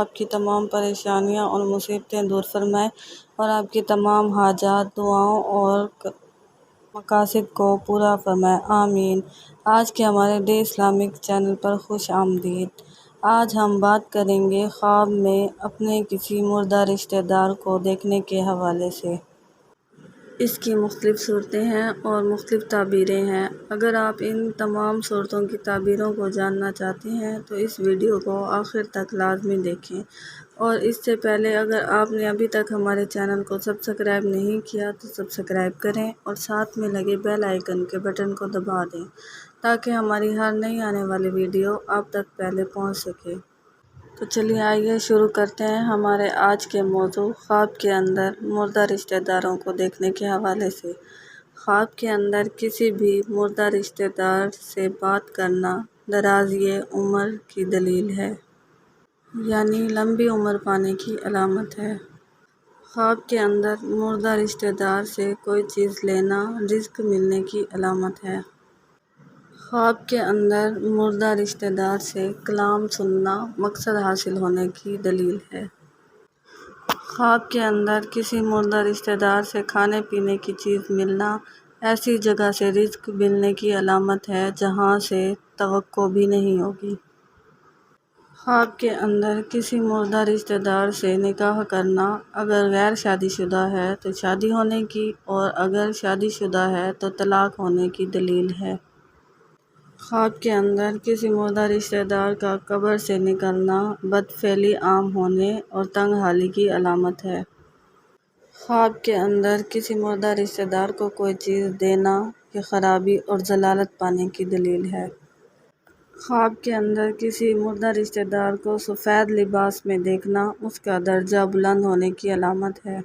آپ کی تمام پریشانیاں اور مصیبتیں دور فرمائے اور آپ کی تمام حاجات، دعاؤں اور مقاصد کو پورا فرمائے، آمین۔ آج کے ہمارے ڈے اسلامک چینل پر خوش آمدید۔ آج ہم بات کریں گے خواب میں اپنے کسی مردہ رشتہ دار کو دیکھنے کے حوالے سے۔ اس کی مختلف صورتیں ہیں اور مختلف تعبیریں ہیں۔ اگر آپ ان تمام صورتوں کی تعبیروں کو جاننا چاہتے ہیں تو اس ویڈیو کو آخر تک لازمی دیکھیں، اور اس سے پہلے اگر آپ نے ابھی تک ہمارے چینل کو سبسکرائب نہیں کیا تو سبسکرائب کریں اور ساتھ میں لگے بیل آئیکن کے بٹن کو دبا دیں تاکہ ہماری ہر نئی آنے والی ویڈیو آپ تک پہلے پہنچ سکے۔ تو چلیے آئیے شروع کرتے ہیں ہمارے آج کے موضوع خواب کے اندر مردہ رشتہ داروں کو دیکھنے کے حوالے سے۔ خواب کے اندر کسی بھی مردہ رشتہ دار سے بات کرنا درازی عمر کی دلیل ہے، یعنی لمبی عمر پانے کی علامت ہے۔ خواب کے اندر مردہ رشتہ دار سے کوئی چیز لینا رزق ملنے کی علامت ہے۔ خواب کے اندر مردہ رشتہ دار سے کلام سننا مقصد حاصل ہونے کی دلیل ہے۔ خواب کے اندر کسی مردہ رشتہ دار سے کھانے پینے کی چیز ملنا ایسی جگہ سے رزق ملنے کی علامت ہے جہاں سے توقع بھی نہیں ہوگی۔ خواب کے اندر کسی مردہ رشتہ دار سے نکاح کرنا اگر غیر شادی شدہ ہے تو شادی ہونے کی، اور اگر شادی شدہ ہے تو طلاق ہونے کی دلیل ہے۔ خواب کے اندر کسی مردہ رشتہ دار کا قبر سے نکلنا بدفعلی عام ہونے اور تنگ حالی کی علامت ہے۔ خواب کے اندر کسی مردہ رشتہ دار کو کوئی چیز دینا یہ خرابی اور ضلالت پانے کی دلیل ہے۔ خواب کے اندر کسی مردہ رشتہ دار کو سفید لباس میں دیکھنا اس کا درجہ بلند ہونے کی علامت ہے۔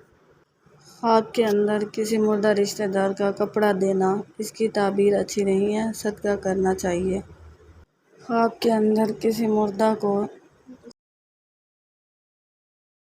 خواب کے اندر کسی مردہ رشتہ دار کا کپڑا دینا اس کی تعبیر اچھی نہیں ہے، صدقہ کرنا چاہیے۔ خواب کے اندر کسی مردہ کو